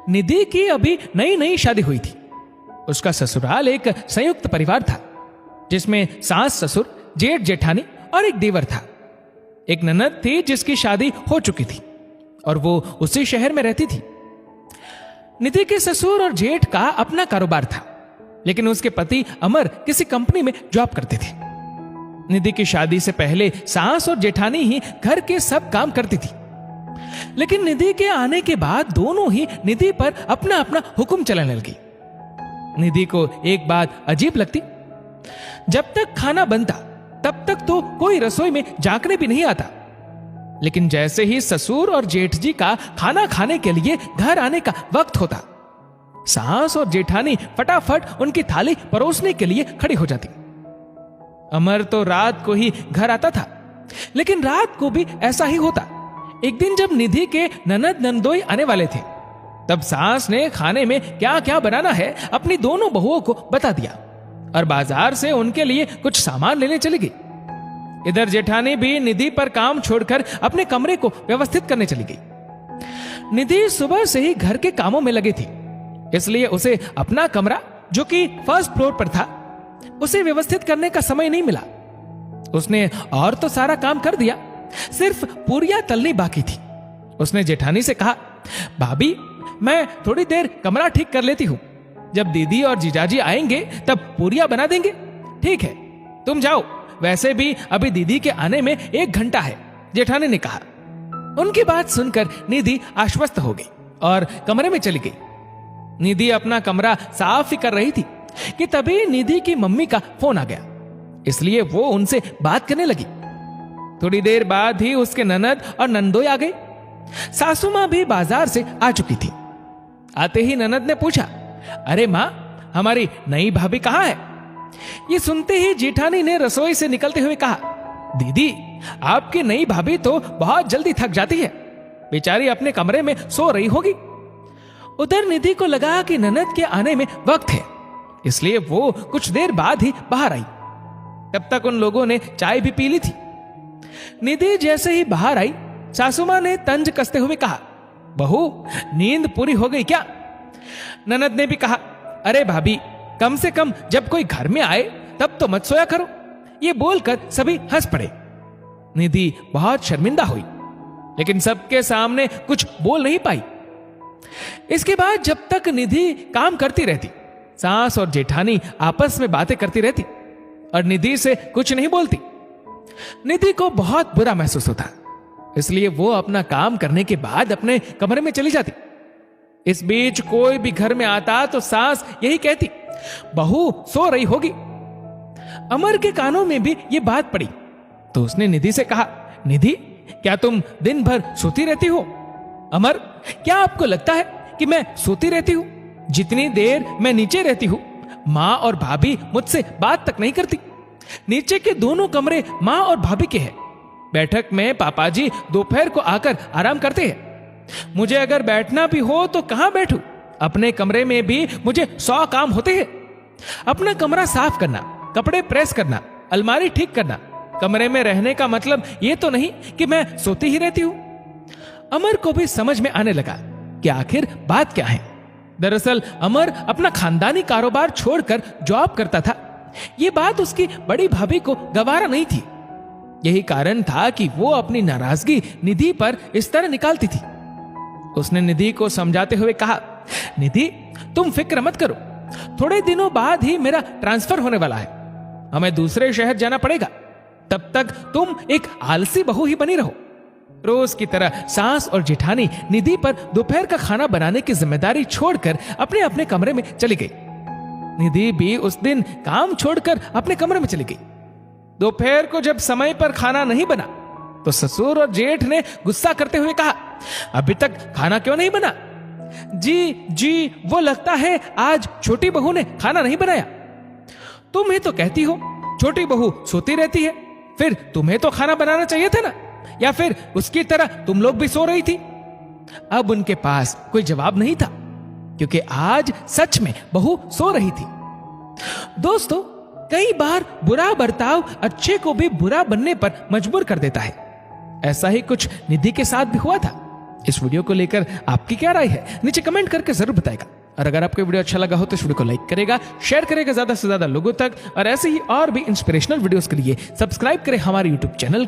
निधि की अभी नई नई शादी हुई थी। उसका ससुराल एक संयुक्त परिवार था, जिसमें सास ससुर, जेठ जेठानी और एक देवर था। एक ननद थी जिसकी शादी हो चुकी थी और वो उसी शहर में रहती थी। निधि के ससुर और जेठ का अपना कारोबार था, लेकिन उसके पति अमर किसी कंपनी में जॉब करते थे। निधि की शादी से पहले सास और जेठानी ही घर के सब काम करती थी, लेकिन निधि के आने के बाद दोनों ही निधि पर अपना अपना हुक्म चलाने लगी। निधि को एक बात अजीब लगती, जब तक खाना बनता तब तक तो कोई रसोई में झांकने भी नहीं आता, लेकिन जैसे ही ससुर और जेठ जी का खाना खाने के लिए घर आने का वक्त होता, सास और जेठानी फटाफट उनकी थाली परोसने के लिए खड़ी हो जाती। अमर तो रात को ही घर आता था, लेकिन रात को भी ऐसा ही होता। एक दिन जब निधि के ननद नंदोई आने वाले थे, तब सास ने खाने में क्या क्या बनाना है अपनी दोनों बहुओं को बता दिया और बाजार से उनके लिए कुछ सामान लेने चली गई। इधर जेठानी भी निधि पर काम छोड़कर अपने कमरे को व्यवस्थित करने चली गई। निधि सुबह से ही घर के कामों में लगी थी, इसलिए उसे अपना कमरा, जो कि फर्स्ट फ्लोर पर था, उसे व्यवस्थित करने का समय नहीं मिला। उसने और तो सारा काम कर दिया, सिर्फ पूरियां तलनी बाकी थी। उसने जेठानी से कहा, भाभी मैं थोड़ी देर कमरा ठीक कर लेती हूं, जब दीदी और जीजाजी आएंगे तब पूरियां बना देंगे। ठीक है, तुम जाओ, वैसे भी अभी दीदी के आने में 1 घंटा है, जेठानी ने कहा। उनकी बात सुनकर निधि आश्वस्त हो गई और कमरे में चली गई। निधि अपना कमरा साफ ही कर रही थी कि तभी निधि की मम्मी का फोन आ गया, इसलिए वो उनसे बात करने लगी। थोड़ी देर बाद ही उसके ननद और नंदोई आ गए। सासू मां भी बाजार से आ चुकी थी। आते ही ननद ने पूछा, अरे मां, हमारी नई भाभी कहां है? ये सुनते ही जेठानी ने रसोई से निकलते हुए कहा, दीदी आपकी नई भाभी तो बहुत जल्दी थक जाती है, बेचारी अपने कमरे में सो रही होगी। उधर निधि को लगा कि ननद के आने में वक्त है, इसलिए वो कुछ देर बाद ही बाहर आई। तब तक उन लोगों ने चाय भी पी ली थी। निधि जैसे ही बाहर आई, सासू मां ने तंज कसते हुए कहा, बहू नींद पूरी हो गई क्या? ननद ने भी कहा, अरे भाभी, कम से कम जब कोई घर में आए तब तो मत सोया करो। ये बोलकर सभी हंस पड़े। निधि बहुत शर्मिंदा हुई, लेकिन सबके सामने कुछ बोल नहीं पाई। इसके बाद जब तक निधि काम करती रहती, सास और जेठानी आपस में बातें करती रहती और निधि से कुछ नहीं बोलती। निधि को बहुत बुरा महसूस होता, इसलिए वो अपना काम करने के बाद अपने कमरे में चली जाती। इस बीच कोई भी घर में आता तो सास यही कहती, बहू सो रही होगी। अमर के कानों में भी ये बात पड़ी, तो उसने निधि से कहा, निधि क्या तुम दिन भर सोती रहती हो? अमर, क्या आपको लगता है कि मैं सोती रहती हूं? जितनी देर मैं नीचे रहती हूं, माँ और भाभी मुझसे बात तक नहीं करती। नीचे के दोनों कमरे माँ और भाभी के हैं। बैठक में पापाजी दोपहर को आकर आराम करते हैं। मुझे अगर बैठना भी हो तो कहां बैठूं? अपने कमरे में भी मुझे 100 काम होते हैं। अपना कमरा साफ करना, कपड़े प्रेस करना, अलमारी ठीक करना। कमरे में रहने का मतलब ये तो नहीं कि मैं सोती ही रहती हूं। अमर को भी समझ में आने लगा कि आखिर बात क्या है। दरअसल अमर अपना खानदानी कारोबार छोड़कर जॉब करता था। ये बात उसकी बड़ी भाभी को गवारा नहीं थी। यही कारण था कि वो अपनी नाराजगी निधि पर इस तरह निकालती थी। उसने निधि को समझाते हुए कहा, निधि तुम फिक्र मत करो, थोड़े दिनों बाद ही मेरा ट्रांसफर होने वाला है। हमें दूसरे शहर जाना पड़ेगा। तब तक तुम एक आलसी बहू ही बनी रहो। रोज की तरह सास और जेठानी निधि पर दोपहर का खाना बनाने की जिम्मेदारी छोड़कर अपने अपने कमरे में चली गई। निधि भी उस दिन काम छोड़कर अपने कमरे में चली गई। दोपहर को जब समय पर खाना नहीं बना तो ससुर और जेठ ने गुस्सा करते हुए कहा, अभी तक खाना क्यों नहीं बना? जी वो लगता है आज छोटी बहू ने खाना नहीं बनाया। तुम ही तो कहती हो छोटी बहू सोती रहती है, फिर तुम्हें तो खाना बनाना चाहिए था ना, या फिर उसकी तरह तुम लोग भी सो रही थी। अब उनके पास कोई जवाब नहीं था, क्योंकि आज सच में बहू सो रही थी। दोस्तों, कई बार बुरा बर्ताव अच्छे को भी बुरा बनने पर मजबूर कर देता है। ऐसा ही कुछ निधि के साथ भी हुआ था। इस वीडियो को लेकर आपकी क्या राय है नीचे कमेंट करके जरूर बताएगा। और अगर आपको वीडियो अच्छा लगा हो तो इस वीडियो को लाइक करेगा, शेयर करेगा ज्यादा से ज्यादा लोगों तक, और ऐसे ही और भी इंस्पिरेशनल वीडियोस के लिए सब्सक्राइब करें हमारे यूट्यूब चैनल।